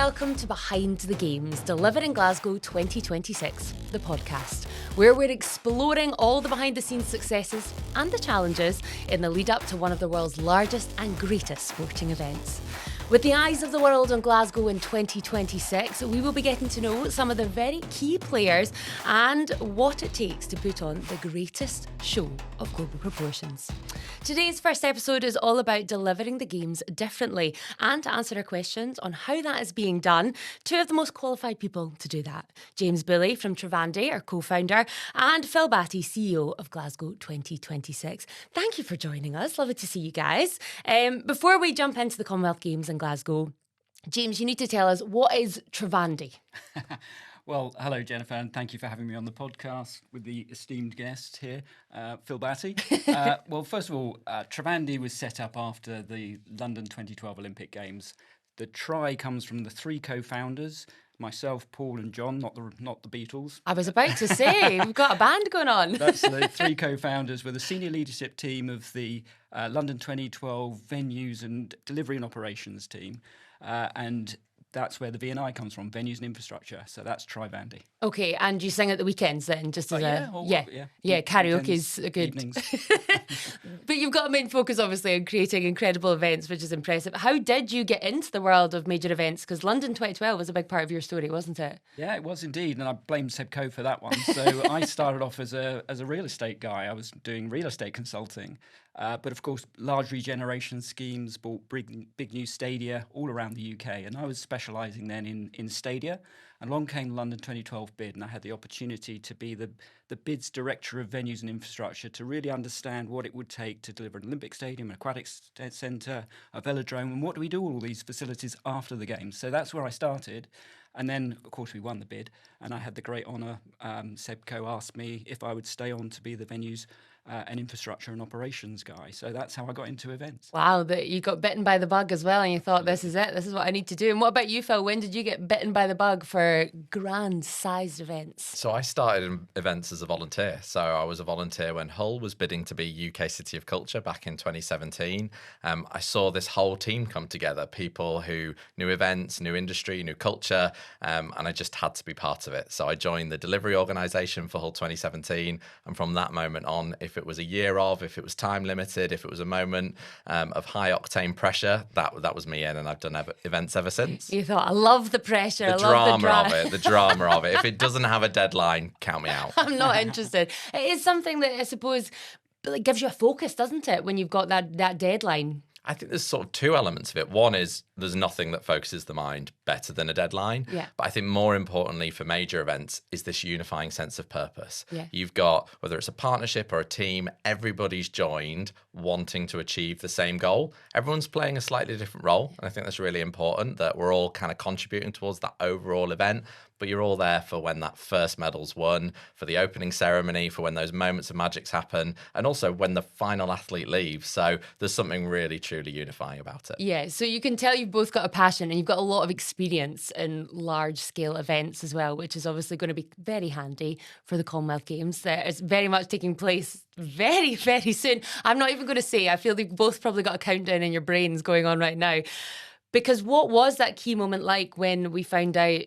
welcome to Behind the Games, Deliver in Glasgow 2026, the podcast, where we're exploring all the behind-the-scenes successes and the challenges in the lead up to one of the world's largest and greatest sporting events. With the eyes of the world on Glasgow in 2026, we will be getting to know some of the very key players and what it takes to put on the greatest show of global proportions. Today's first episode is all about delivering the games differently, and to answer our questions on how that is being done, two of the most qualified people to do that. James Bulley from Travandi, our co-founder, and Phil Batty, CEO of Glasgow 2026. Thank you for joining us. Lovely to see you guys. Before we jump into the Commonwealth Games in Glasgow, James, you need to tell us, what is Travandi? Well, hello, Jennifer, and thank you for having me on the podcast with the esteemed guest here, Phil Batty. Well, first of all, Travandi was set up after the London 2012 Olympic Games. The try comes from the three co-founders, myself, Paul and John, not the Beatles. I was about to say, we've got a band going on. That's the three co-founders with the senior leadership team of the London 2012 venues and delivery and operations team. And that's where the V&I comes from, venues and infrastructure. So that's Trivandi. Okay, and you sing at the weekends then, just as karaoke is good. Evenings. But you've got a main focus, obviously, on creating incredible events, which is impressive. How did you get into the world of major events? Because London 2012 was a big part of your story, wasn't it? Yeah, it was indeed, and I blame Seb Coe for that one. So I started off as a real estate guy. I was doing real estate consulting. But of course, large regeneration schemes bought big new stadia all around the UK. And I was specialising then in stadia. And along came the London 2012 bid, and I had the opportunity to be the bid's director of venues and infrastructure to really understand what it would take to deliver an Olympic stadium, an aquatic centre, a velodrome, and what do we do with all these facilities after the games. So that's where I started. And then, of course, we won the bid, and I had the great honour. Seb Coe asked me if I would stay on to be the venues and infrastructure and operations guy. So that's how I got into events. Wow, that you got bitten by the bug as well, and you thought, this is it, this is what I need to do. And what about you, Phil? When did you get bitten by the bug for grand-sized events? So I started in events as a volunteer. So I was a volunteer when Hull was bidding to be UK City of Culture back in 2017. I saw this whole team come together, people who knew events, knew industry, knew culture, and I just had to be part of it. So I joined the delivery organisation for Hull 2017, and from that moment on, if it was a year of, if it was time limited, if it was a moment of high octane pressure, that was me in, and I've done events ever since. You thought, I love the pressure, the drama of it. If it doesn't have a deadline, count me out. I'm not interested. It is something that I suppose gives you a focus, doesn't it, when you've got that deadline? I think there's sort of two elements of it. One is there's nothing that focuses the mind better than a deadline. Yeah. But I think more importantly for major events is this unifying sense of purpose. Yeah. You've got, whether it's a partnership or a team, everybody's joined wanting to achieve the same goal. Everyone's playing a slightly different role. And I think that's really important, that we're all kind of contributing towards that overall event. But you're all there for when that first medal's won, for the opening ceremony, for when those moments of magics happen, and also when the final athlete leaves. So there's something really, truly unifying about it. Yeah, so you can tell you've both got a passion and you've got a lot of experience in large-scale events as well, which is obviously going to be very handy for the Commonwealth Games. That is very much taking place very, very soon. I'm not even going to say, I feel you've both probably got a countdown in your brains going on right now. Because what was that key moment like when we found out,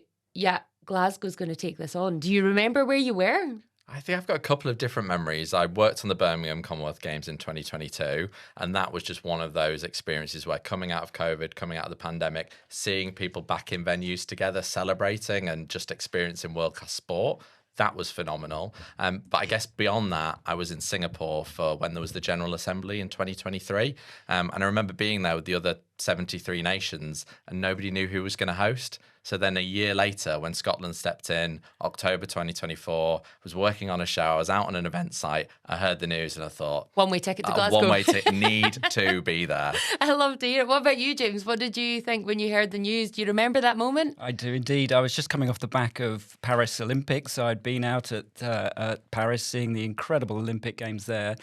Glasgow's going to take this on? Do you remember where you were? I think I've got a couple of different memories. I worked on the Birmingham Commonwealth Games in 2022, and that was just one of those experiences where coming out of COVID, coming out of the pandemic, seeing people back in venues together, celebrating and just experiencing world-class sport, that was phenomenal. But I guess beyond that, I was in Singapore for when there was the General Assembly in 2023. And I remember being there with the other 73 nations, and nobody knew who was going to host. So then a year later, when Scotland stepped in, October 2024, was working on a show. I was out on an event site. I heard the news and I thought, one-way ticket to Glasgow. One-way ticket, need to be there. I love to hear it. What about you, James? What did you think when you heard the news? Do you remember that moment? I do indeed. I was just coming off the back of Paris Olympics. So I'd been out at Paris, seeing the incredible Olympic Games there.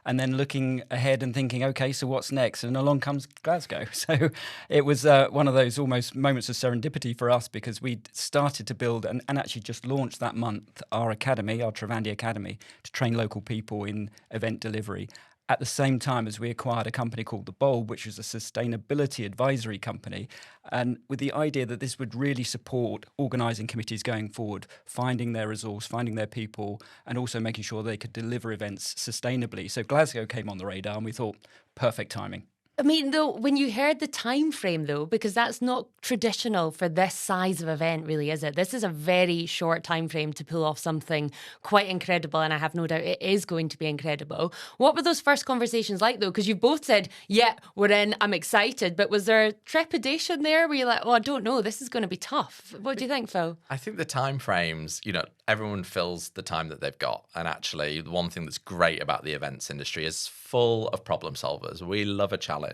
And then looking ahead and thinking, okay, so what's next? And along comes Glasgow. So it was one of those almost moments of serendipity for us, because we started to build and actually just launched that month our academy, our Travandi Academy, to train local people in event delivery. at the same time as we acquired a company called The Bold, which was a sustainability advisory company, and with the idea that this would really support organising committees going forward, finding their resource, finding their people, and also making sure they could deliver events sustainably. So Glasgow came on the radar and we thought, perfect timing. I mean, though, when you heard the time frame, though, because that's not traditional for this size of event, really, is it? This is a very short time frame to pull off something quite incredible, and I have no doubt it is going to be incredible. What were those first conversations like, though? Because you both said, yeah, we're in, I'm excited, but was there trepidation there? Were you like, oh, I don't know, this is going to be tough? What do you think, Phil? I think the time frames, everyone fills the time that they've got. And actually, the one thing that's great about the events industry is full of problem solvers. We love a challenge.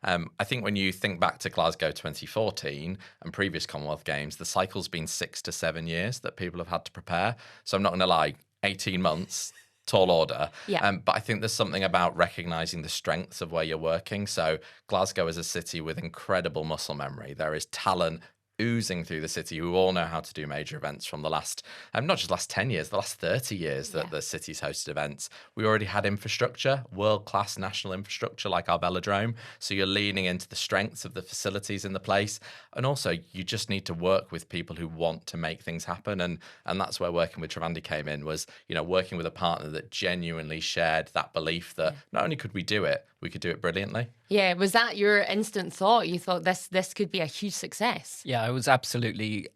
I think when you think back to Glasgow 2014 and previous Commonwealth Games, the cycle's been 6 to 7 years that people have had to prepare. So I'm not going to lie, 18 months, tall order. Yeah. But I think there's something about recognising the strengths of where you're working. So Glasgow is a city with incredible muscle memory. There is talent oozing through the city who all know how to do major events from the last, not just last 10 years, the last 30 years that the city's hosted events. We already had infrastructure, world-class national infrastructure like our velodrome. So you're leaning into the strengths of the facilities in the place. And also you just need to work with people who want to make things happen. And that's where working with Travandi came in, was, working with a partner that genuinely shared that belief that not only could we do it, we could do it brilliantly. Yeah, was that your instant thought? You thought this could be a huge success? Yeah, I was absolutely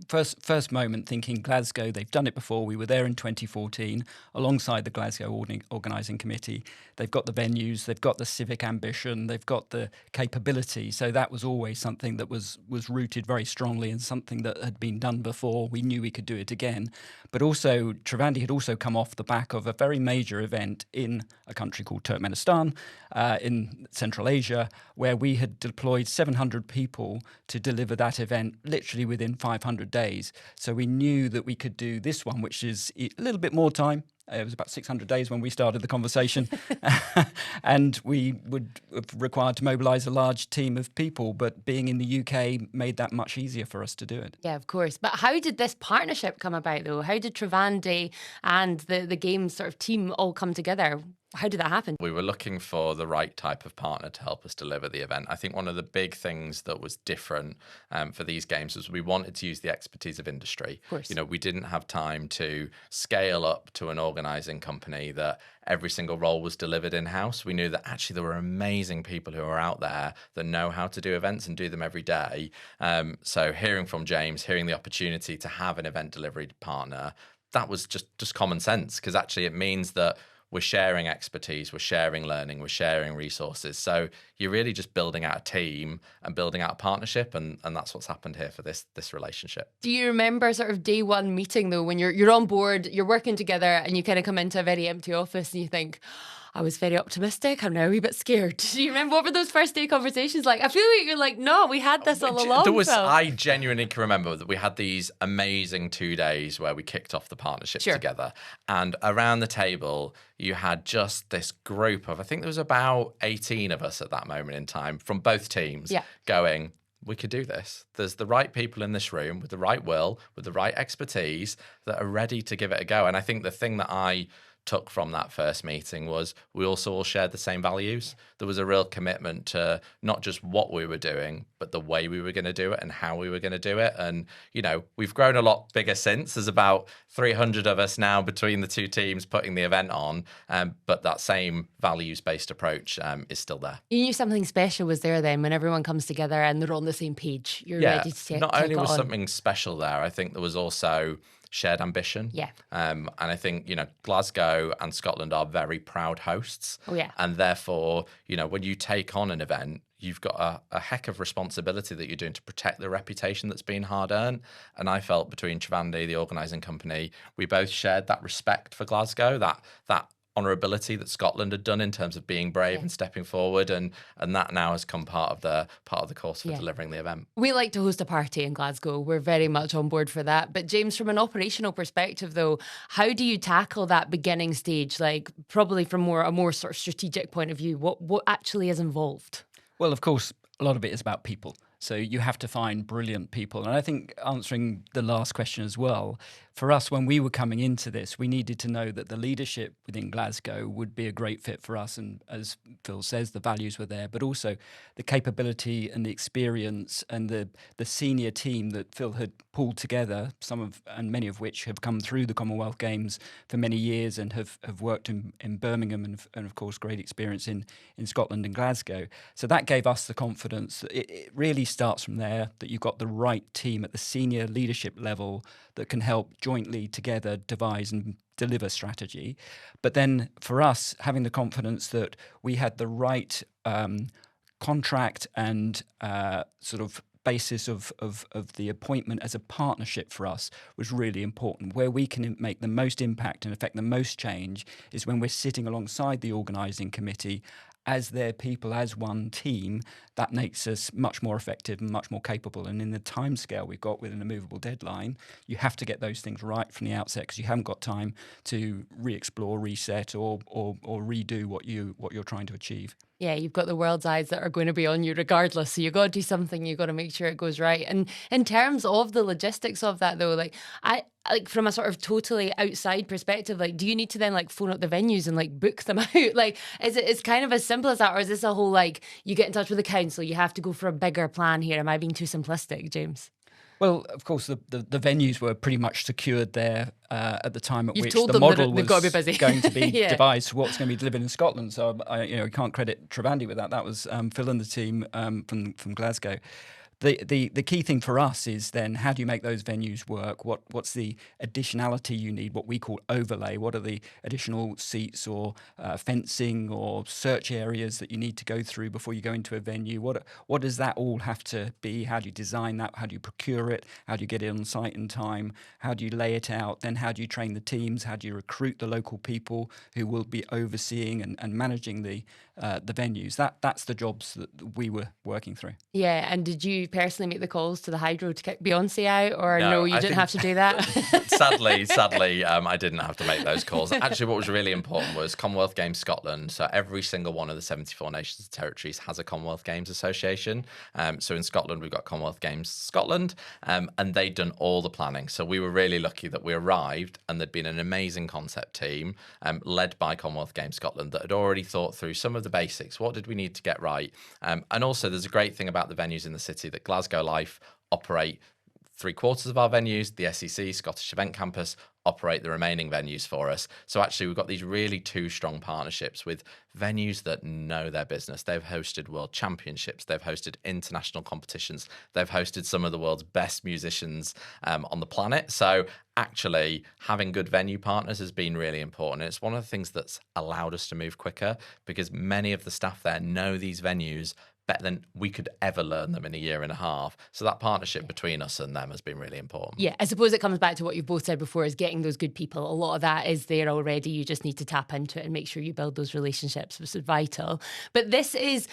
first moment thinking Glasgow, they've done it before. We were there in 2014 alongside the Glasgow Organising Committee. They've got the venues, they've got the civic ambition, they've got the capability. So that was always something that was rooted very strongly in something that had been done before. We knew we could do it again. But also, Travandi had also come off the back of a very major event in a country called Turkmenistan, in Central Asia, where we had deployed 700 people to deliver that event literally within 500 days. So we knew that we could do this one, which is a little bit more time. It was about 600 days when we started the conversation. And we would have required to mobilise a large team of people, but being in the UK made that much easier for us to do it. Yeah, of course. But how did this partnership come about, though? How did Travandi and the Games sort of team all come together? How did that happen? We were looking for the right type of partner to help us deliver the event. I think one of the big things that was different for these games was we wanted to use the expertise of industry. Of course. We didn't have time to scale up to an organising company that every single role was delivered in-house. We knew that actually there were amazing people who are out there that know how to do events and do them every day. So hearing from James, hearing the opportunity to have an event delivery partner, that was just common sense, because actually it means that we're sharing expertise, we're sharing learning, we're sharing resources. So you're really just building out a team and building out a partnership, and that's what's happened here for this relationship. Do you remember sort of day one meeting, though, when you're on board, you're working together, and you kind of come into a very empty office and you think, I was very optimistic, I'm now a wee bit scared. Do you remember, what were those first day conversations like? I feel like you're like, no, we had this all along. Phil. I genuinely can remember that we had these amazing 2 days where we kicked off the partnership together. And around the table, you had just this group of, I think there was about 18 of us at that moment in time from both teams going, we could do this. There's the right people in this room with the right will, with the right expertise that are ready to give it a go. And I think the thing that I took from that first meeting was we also all shared the same values. There was a real commitment to not just what we were doing, but the way we were going to do it and how we were going to do it. And, we've grown a lot bigger since. There's about 300 of us now between the two teams putting the event on. But that same values-based approach is still there. You knew something special was there then when everyone comes together and they're on the same page. You're ready to take not only was on. something special there, I think there was also shared ambition. Yeah. And I think, Glasgow and Scotland are very proud hosts. Oh, yeah. And therefore, when you take on an event, you've got a heck of responsibility that you're doing to protect the reputation that's been hard earned. And I felt between Travandi, the organising company, we both shared that respect for Glasgow, that honourability that Scotland had done in terms of being brave and stepping forward, and that now has come part of the course for delivering the event. We like to host a party in Glasgow. We're very much on board for that. But James, from an operational perspective though, how do you tackle that beginning stage? Like probably from a more sort of strategic point of view, what actually is involved? Well, of course, a lot of it is about people. So you have to find brilliant people. And I think answering the last question as well, for us, when we were coming into this, we needed to know that the leadership within Glasgow would be a great fit for us. And as Phil says, the values were there, but also the capability and the experience and the senior team that Phil had pulled together, and many of which have come through the Commonwealth Games for many years and have worked in Birmingham and of course, great experience in Scotland and Glasgow. So that gave us the confidence that it really starts from there, that you've got the right team at the senior leadership level that can help jointly together devise and deliver strategy. But then for us, having the confidence that we had the right contract and sort of basis of the appointment as a partnership for us was really important. Where we can make the most impact and affect the most change is when we're sitting alongside the organising committee as their people, as one team. That makes us much more effective and much more capable. And in the timescale we've got with an immovable deadline, you have to get those things right from the outset, because you haven't got time to re-explore, reset, or redo what you're trying to achieve. Yeah, you've got the world's eyes that are going to be on you regardless. So you've got to do something. You've got to make sure it goes right. And in terms of the logistics of that, though, from a sort of totally outside perspective, do you need to then phone up the venues and book them out? It's kind of as simple as that, or is this a whole you get in touch with the council, you have to go for a bigger plan here? Am I being too simplistic, James? Well, of course, the venues were pretty much secured there at the time at You've which told the them model they've was got to be busy. going to be Yeah. devised for what's going to be delivered in Scotland. So I can't credit Travandi with that. That was Phil and the team from Glasgow. The key thing for us is then, how do you make those venues work? What's the additionality you need, what we call overlay? What are the additional seats or fencing or search areas that you need to go through before you go into a venue? What does that all have to be? How do you design that? How do you procure it? How do you get it on site in time? How do you lay it out? Then how do you train the teams? How do you recruit the local people who will be overseeing and managing the venues? That's the jobs that we were working through. Yeah, and did you personally make the calls to the Hydro to kick Beyonce out, or no, you didn't have to do that? Sadly, I didn't have to make those calls. Actually, what was really important was Commonwealth Games Scotland. So every single one of the 74 nations and territories has a Commonwealth Games association. So in Scotland, we've got Commonwealth Games Scotland, and they'd done all the planning. So we were really lucky that we arrived and there'd been an amazing concept team led by Commonwealth Games Scotland that had already thought through some of the basics. What did we need to get right? And also, there's a great thing about the venues in the city that Glasgow Life operate 3/4 of our venues. The SEC, Scottish Event Campus, operate the remaining venues for us. So actually, we've got these really two strong partnerships with venues that know their business. They've hosted world championships. They've hosted international competitions. They've hosted some of the world's best musicians on the planet. So actually, having good venue partners has been really important. It's one of the things that's allowed us to move quicker, because many of the staff there know these venues better than we could ever learn them in a year and a half. So that partnership between us and them has been really important. Yeah, I suppose it comes back to what you've both said before, is getting those good people. A lot of that is there already. You just need to tap into it and make sure you build those relationships, which is vital. But this is,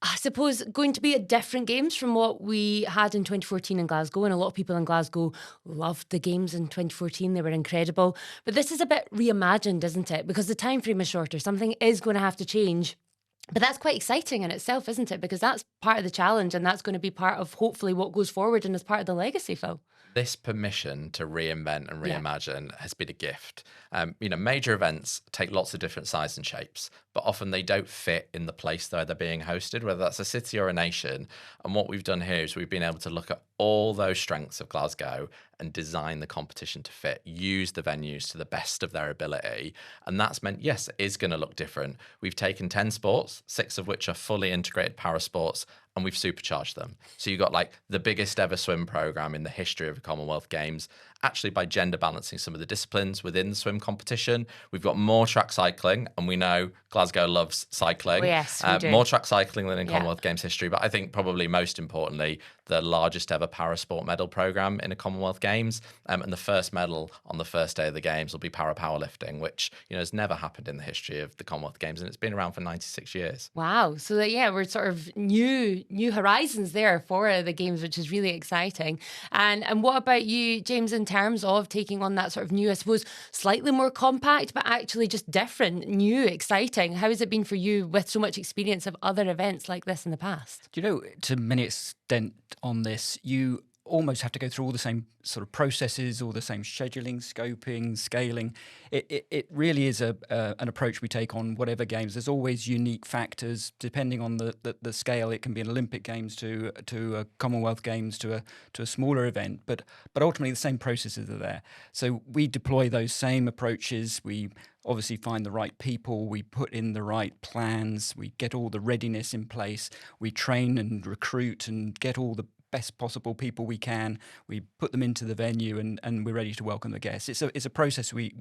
I suppose, going to be a different games from what we had in 2014 in Glasgow. And a lot of people in Glasgow loved the games in 2014. They were incredible. But this is a bit reimagined, isn't it? Because the time frame is shorter. Something is going to have to change. But that's quite exciting in itself, isn't it? Because that's part of the challenge, and that's going to be part of hopefully what goes forward and is part of the legacy, Phil. This permission to reinvent and reimagine has been a gift. Major events take lots of different sizes and shapes, but often they don't fit in the place where they're being hosted, whether that's a city or a nation. And what we've done here is we've been able to look at all those strengths of Glasgow and design the competition to fit, use the venues to the best of their ability. And that's meant, yes, it is going to look different. We've taken 10 sports, 6 of which are fully integrated para sports, and we've supercharged them. So you've got the biggest ever swim program in the history of the Commonwealth Games, actually by gender balancing some of the disciplines within the swim competition. We've got more track cycling, and we know Glasgow loves cycling. Oh, yes, we do. More track cycling than in Commonwealth Games history, but I think probably most importantly, the largest ever parasport medal program in a Commonwealth Games, and the first medal on the first day of the Games will be para powerlifting, which has never happened in the history of the Commonwealth Games, and it's been around for 96 years. Wow. So we're sort of new horizons there for the Games, which is really exciting. And what about you, James, in terms of taking on that sort of new, I suppose, slightly more compact, but actually just different, new, exciting? How has it been for you with so much experience of other events like this in the past? To many extent on this, you almost have to go through all the same sort of processes, all the same scheduling, scoping, scaling. It really is an approach we take on whatever games. There's always unique factors depending on the scale. It can be an Olympic Games to a Commonwealth Games to a smaller event, but ultimately the same processes are there. So we deploy those same approaches. We obviously find the right people, we put in the right plans, we get all the readiness in place, we train and recruit and get all the best possible people we can, we put them into the venue and we're ready to welcome the guests. It's a process we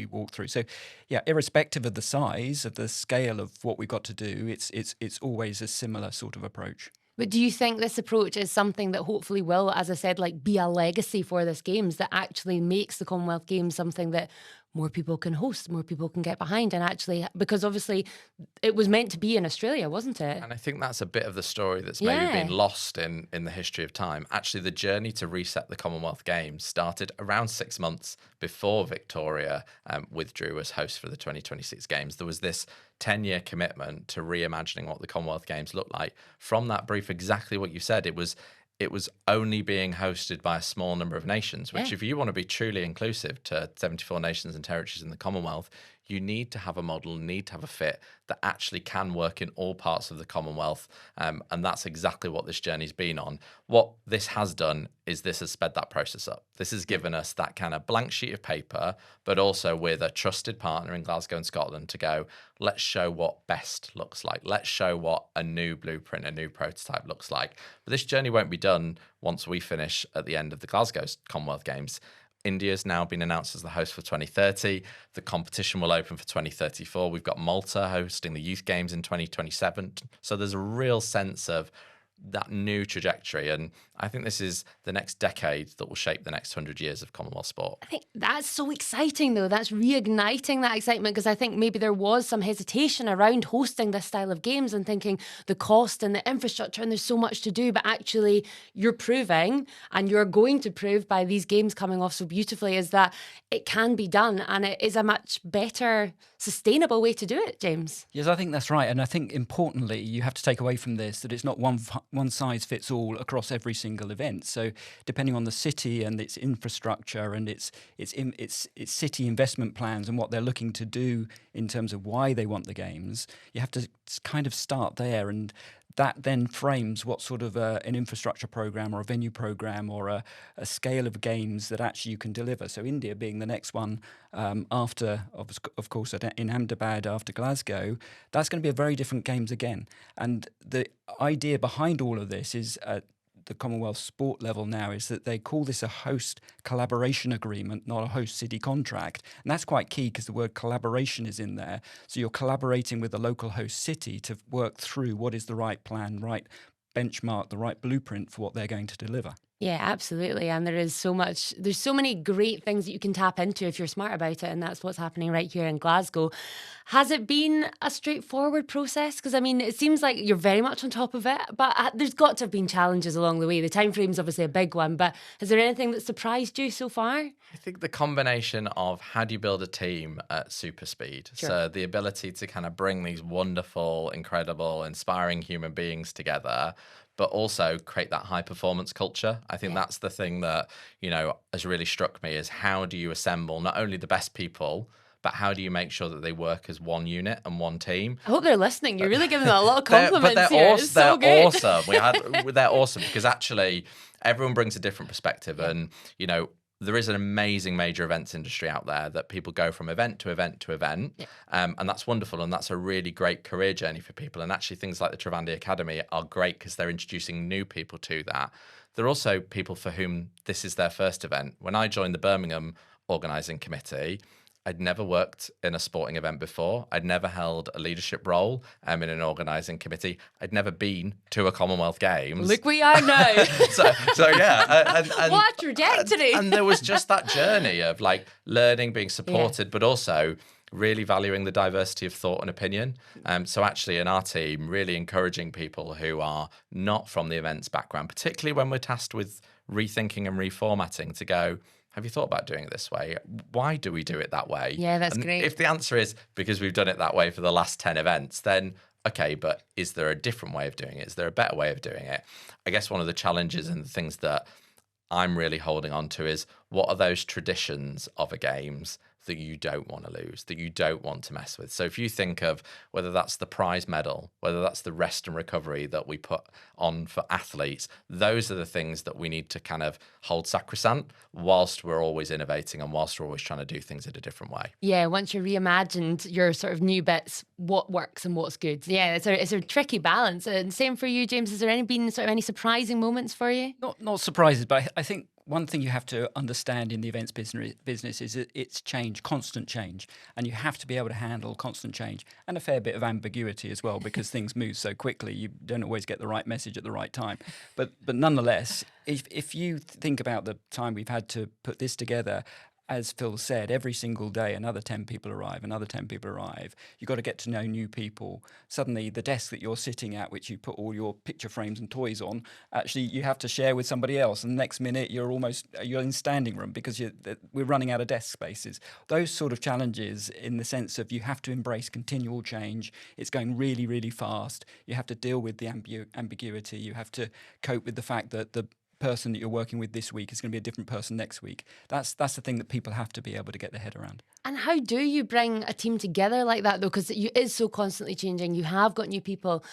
walk through. So yeah, irrespective of the size, of the scale of what we've got to do, it's always a similar sort of approach. But do you think this approach is something that hopefully will, as I said, like be a legacy for this Games that actually makes the Commonwealth Games something that more people can host, more people can get behind, and actually, because obviously it was meant to be in Australia, wasn't it? And I think that's a bit of the story that's maybe been lost in the history of time. Actually, the journey to reset the Commonwealth Games started around 6 months before Victoria withdrew as host for the 2026 Games. There was this 10-year commitment to reimagining what the Commonwealth Games looked like. From that brief, exactly what you said, it was only being hosted by a small number of nations, which if you want to be truly inclusive to 74 nations and territories in the Commonwealth, you need to have a model, need to have a fit that actually can work in all parts of the Commonwealth. And that's exactly what this journey's been on. What this has done is this has sped that process up. This has given us that kind of blank sheet of paper, but also with a trusted partner in Glasgow and Scotland to go, let's show what best looks like. Let's show what a new blueprint, a new prototype looks like. But this journey won't be done once we finish at the end of the Glasgow Commonwealth Games. India's now been announced as the host for 2030. The competition will open for 2034. We've got Malta hosting the Youth Games in 2027. So there's a real sense of that new trajectory. And I think this is the next decade that will shape the next 100 years of Commonwealth sport. I think that's so exciting, though. That's reigniting that excitement, because I think maybe there was some hesitation around hosting this style of games and thinking the cost and the infrastructure and there's so much to do. But actually, you're proving, and you're going to prove by these games coming off so beautifully, is that it can be done, and it is a much better, sustainable way to do it, James. Yes, I think that's right. And I think importantly, you have to take away from this that it's not one size fits all across every single event. So depending on the city and its infrastructure and its city investment plans and what they're looking to do in terms of why they want the games, you have to kind of start there, and that then frames what sort of an infrastructure program or a venue program or a scale of games that actually you can deliver. So India being the next one after, of course, in Ahmedabad after Glasgow, that's going to be a very different games again. And the idea behind all of this is the Commonwealth sport level now is that they call this a host collaboration agreement, not a host city contract. And that's quite key because the word collaboration is in there. So you're collaborating with the local host city to work through what is the right plan, right benchmark, the right blueprint for what they're going to deliver. Yeah, absolutely. And there's so many great things that you can tap into if you're smart about it. And that's what's happening right here in Glasgow. Has it been a straightforward process? Because, I mean, it seems like you're very much on top of it, but there's got to have been challenges along the way. The time frame's obviously a big one, but is there anything that surprised you so far? I think the combination of how do you build a team at super speed? Sure. So the ability to kind of bring these wonderful, incredible, inspiring human beings together, but also create that high performance culture. I think that's the thing that, has really struck me is how do you assemble not only the best people, but how do you make sure that they work as one unit and one team? I hope they're listening. You're really giving them a lot of compliments they're here. It's so they're good. awesome. They're awesome because actually everyone brings a different perspective. And, there is an amazing major events industry out there that people go from event to event to event. Yeah. And that's wonderful. And that's a really great career journey for people. And actually things like the Travandi Academy are great because they're introducing new people to that. There are also people for whom this is their first event. When I joined the Birmingham organising committee, I'd never worked in a sporting event before. I'd never held a leadership role in an organising committee. I'd never been to a Commonwealth Games. Look where you are now. so yeah. And what a trajectory. And there was just that journey of like learning, being supported, but also really valuing the diversity of thought and opinion. So actually in our team, really encouraging people who are not from the events background, particularly when we're tasked with rethinking and reformatting to go, have you thought about doing it this way? Why do we do it that way? Yeah, that's great. If the answer is because we've done it that way for the last 10 events, then okay, but is there a different way of doing it? Is there a better way of doing it? I guess one of the challenges and the things that I'm really holding on to is what are those traditions of a games that you don't want to lose, that you don't want to mess with. So if you think of whether that's the prize medal, whether that's the rest and recovery that we put on for athletes, those are the things that we need to kind of hold sacrosanct whilst we're always innovating and whilst we're always trying to do things in a different way. Yeah, once you're reimagined your sort of new bits, what works and what's good. Yeah, it's a tricky balance. And same for you, James. Has there been sort of any surprising moments for you? Not surprises, but I think one thing you have to understand in the events business is that it's change, constant change, and you have to be able to handle constant change and a fair bit of ambiguity as well, because things move so quickly. You don't always get the right message at the right time. But nonetheless, if you think about the time we've had to put this together, as Phil said, every single day another 10 people arrive, another 10 people arrive. You've got to get to know new people. Suddenly the desk that you're sitting at, which you put all your picture frames and toys on, actually you have to share with somebody else. And the next minute you're in standing room because we're running out of desk spaces. Those sort of challenges, in the sense of you have to embrace continual change. It's going really, really fast. You have to deal with the ambiguity. You have to cope with the fact that the person that you're working with this week is going to be a different person next week. That's the thing that people have to be able to get their head around. And how do you bring a team together like that, though? Because it is so constantly changing. You have got new people.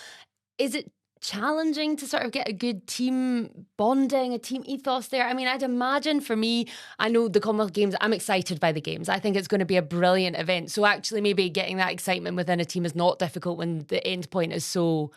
Is it challenging to sort of get a good team bonding, a team ethos there? I mean, I'd imagine for me, I know the Commonwealth Games, I'm excited by the Games. I think it's going to be a brilliant event. So actually maybe getting that excitement within a team is not difficult when the end point is so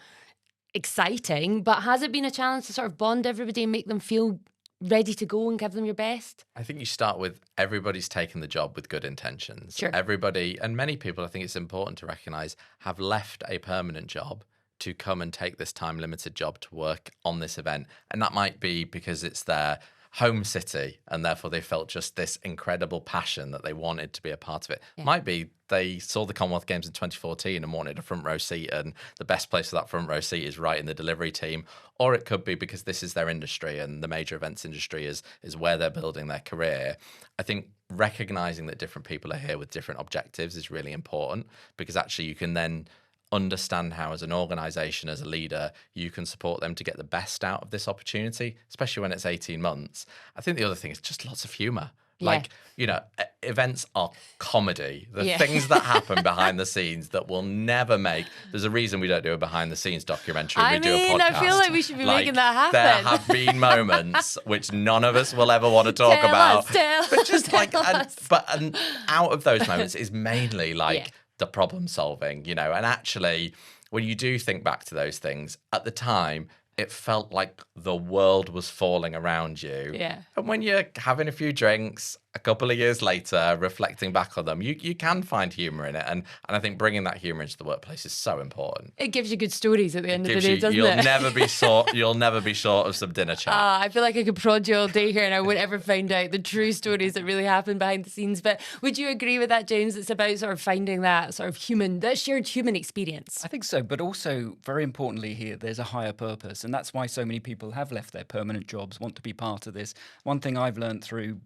exciting. But has it been a challenge to sort of bond everybody and make them feel ready to go and give them your best? I think you start with everybody's taken the job with good intentions. Sure. Everybody, and many people, I think it's important to recognise, have left a permanent job to come and take this time limited job to work on this event. And that might be because it's their home city and therefore they felt just this incredible passion that they wanted to be a part of it. Yeah. Might be they saw the Commonwealth Games in 2014 and wanted a front row seat, and the best place for that front row seat is right in the delivery team. Or it could be because this is their industry and the major events industry is where they're building their career. I think recognizing that different people are here with different objectives is really important, because actually you can then understand how, as an organization, as a leader, you can support them to get the best out of this opportunity, especially when it's 18 months. I think the other thing is just lots of humor. Yeah. Like, you know, events are comedy. The things that happen behind the scenes that will never make. There's a reason we don't do a behind the scenes documentary. We do a podcast. I feel like we should be making that happen. There have been moments which none of us will ever want to talk about. But just and out of those moments is mainly like the problem solving, you know. And actually, when you do think back to those things, at the time, it felt like the world was falling around you. Yeah. And when you're having a few drinks, a couple of years later, reflecting back on them, you can find humour in it. And I think bringing that humour into the workplace is so important. It gives you good stories at the end of the day, doesn't you'll it? You'll never be short of some dinner chat. I feel like I could prod you all day here and I wouldn't ever find out the true stories that really happen behind the scenes. But would you agree with that, James? It's about sort of finding that sort of that shared human experience. I think so, but also very importantly here, there's a higher purpose. And that's why so many people have left their permanent jobs, want to be part of this. One thing I've learned through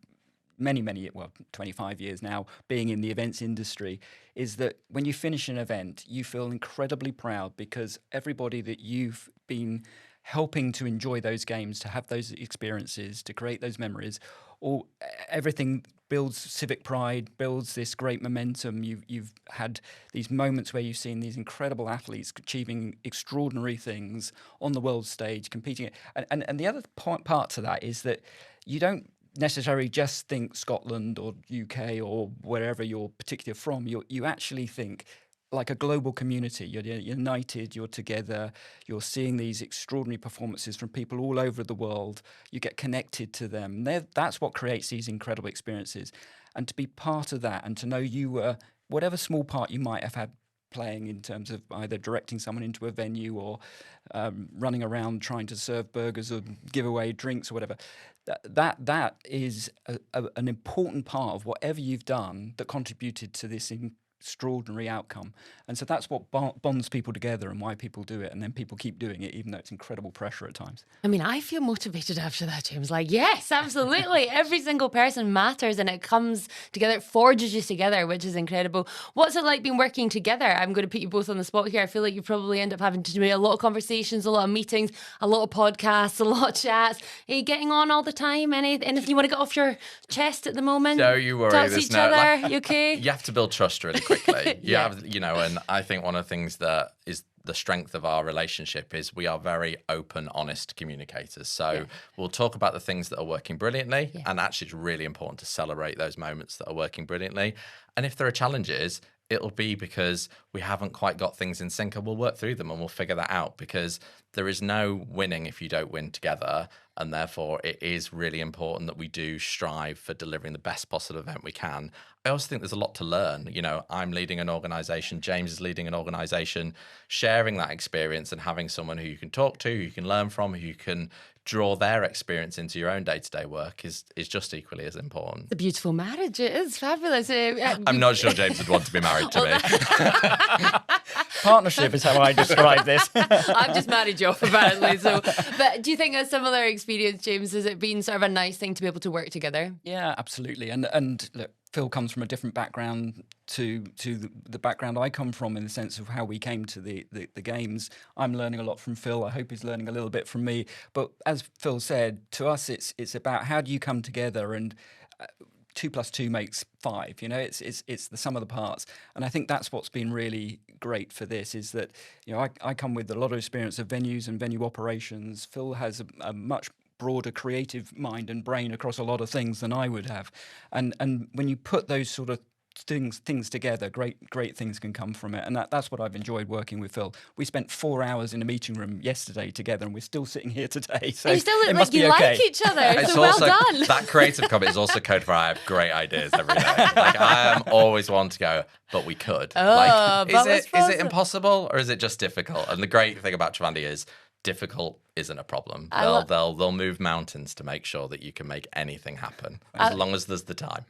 many, 25 years now, being in the events industry, is that when you finish an event, you feel incredibly proud, because everybody that you've been helping to enjoy those games, to have those experiences, to create those memories, everything builds civic pride, builds this great momentum. You've had these moments where you've seen these incredible athletes achieving extraordinary things on the world stage, competing. And the other part to that is that you don't necessarily just think Scotland or UK or wherever you're particularly from. You actually think like a global community. You're united, you're together, you're seeing these extraordinary performances from people all over the world. You get connected to them. That's what creates these incredible experiences. And to be part of that and to know you were, whatever small part you might have had playing in terms of either directing someone into a venue or running around trying to serve burgers or give away drinks or whatever, that is an important part of whatever you've done that contributed to this extraordinary outcome. And so that's what bonds people together and why people do it. And then people keep doing it, even though it's incredible pressure at times. I mean, I feel motivated after that, James. Like, yes, absolutely. Every single person matters and it comes together, it forges you together, which is incredible. What's it like being working together? I'm going to put you both on the spot here. I feel like you probably end up having to do a lot of conversations, a lot of meetings, a lot of podcasts, a lot of chats. Are you getting on all the time? Anything you want to get off your chest at the moment? No, you worry. Talk to each other. You okay? You have to build trust really quickly. And I think one of the things that is the strength of our relationship is we are very open, honest communicators. So we'll talk about the things that are working brilliantly, and actually it's really important to celebrate those moments that are working brilliantly. And if there are challenges, it'll be because we haven't quite got things in sync, and we'll work through them and we'll figure that out, because there is no winning if you don't win together. And therefore, it is really important that we do strive for delivering the best possible event we can. I also think there's a lot to learn. You know, I'm leading an organization, James is leading an organization. Sharing that experience and having someone who you can talk to, who you can learn from, who you can draw their experience into your own day-to-day work is just equally as important. It's a beautiful marriage. It is fabulous. I'm not sure James would want to be married to me. Partnership is how I describe this. I've just married you off, apparently. So, but do you think a similar experience, James? Has it been sort of a nice thing to be able to work together? Yeah, absolutely. And look, Phil comes from a different background to the background I come from, in the sense of how we came to the games. I'm learning a lot from Phil. I hope he's learning a little bit from me. But as Phil said, to us, it's about how do you come together, and 2 + 2 makes 5. You know, it's the sum of the parts. And I think that's what's been really great for this, is that, you know, I come with a lot of experience of venues and venue operations. Phil has a much broader creative mind and brain across a lot of things than I would have. And when you put those sort of things together, great things can come from it. And that's what I've enjoyed working with Phil. We spent 4 hours in a meeting room yesterday together, and we're still sitting here today. So you still look it like must you be okay. like each other. It's So well also, done. That creative comment is also code for I have great ideas every day. Like, I am always one to go, but we could. Is it impossible, or is it just difficult? And the great thing about Travandi is difficult isn't a problem. They'll move mountains to make sure that you can make anything happen, as long as there's the time.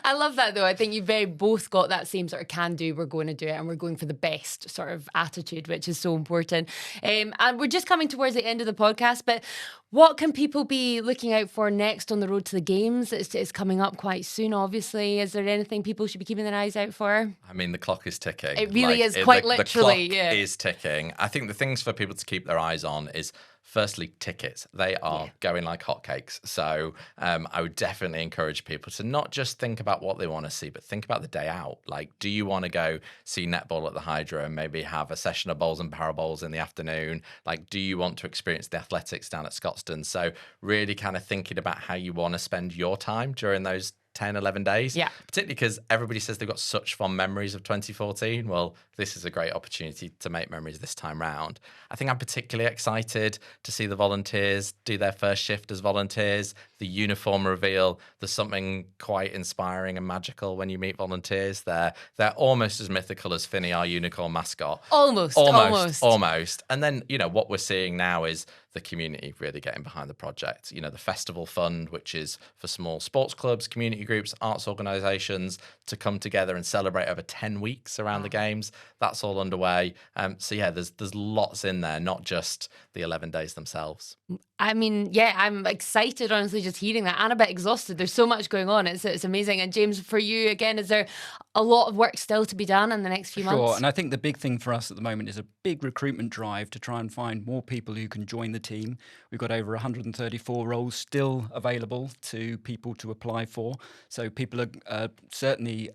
I love that, though. I think you've both got that same sort of can-do, we're going to do it, and we're going for the best sort of attitude, which is so important. And we're just coming towards the end of the podcast, but what can people be looking out for next on the road to the games? It's coming up quite soon, obviously. Is there anything people should be keeping their eyes out for? I mean, the clock is ticking. It really is, quite literally. The clock is ticking. I think the things for people to keep their eyes on is, firstly, tickets. They are going like hotcakes. So I would definitely encourage people to not just think about what they want to see, but think about the day out. Like, do you want to go see netball at the Hydro and maybe have a session of bowls and paraballs in the afternoon? Like, do you want to experience the athletics down at Scotstoun? So really kind of thinking about how you want to spend your time during those 10, 11 days. Yeah. Particularly because everybody says they've got such fond memories of 2014. Well, this is a great opportunity to make memories this time round. I think I'm particularly excited to see the volunteers do their first shift as volunteers, the uniform reveal. There's something quite inspiring and magical when you meet volunteers. They're almost as mythical as Finny, our unicorn mascot. Almost. And then, you know, what we're seeing now is the community really getting behind the project. You know, the festival fund, which is for small sports clubs, community groups, arts organisations to come together and celebrate over 10 weeks around the games. That's all underway. So yeah, there's lots in there, not just the 11 days themselves. I mean, yeah, I'm excited, honestly, just hearing that, and a bit exhausted. There's so much going on. It's amazing. And James, for you, again, is there a lot of work still to be done in the next few months? Sure, and I think the big thing for us at the moment is a big recruitment drive to try and find more people who can join the team. We've got over 134 roles still available to people to apply for. So people are certainly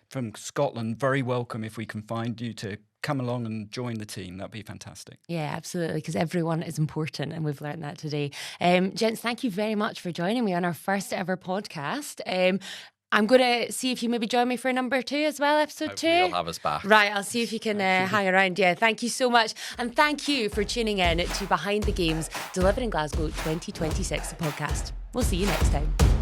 from Scotland very welcome if we can find you to come along and join the team. That'd be fantastic. Yeah, absolutely, because everyone is important, and we've learned that today. Gents, thank you very much for joining me on our first ever podcast. I'm going to see if you maybe join me for number 2 as well, episode 2. You'll have us back. Right, I'll see if you can hang around. Yeah, thank you so much. And thank you for tuning in to Behind the Games, Delivered in Glasgow 2026 podcast. We'll see you next time.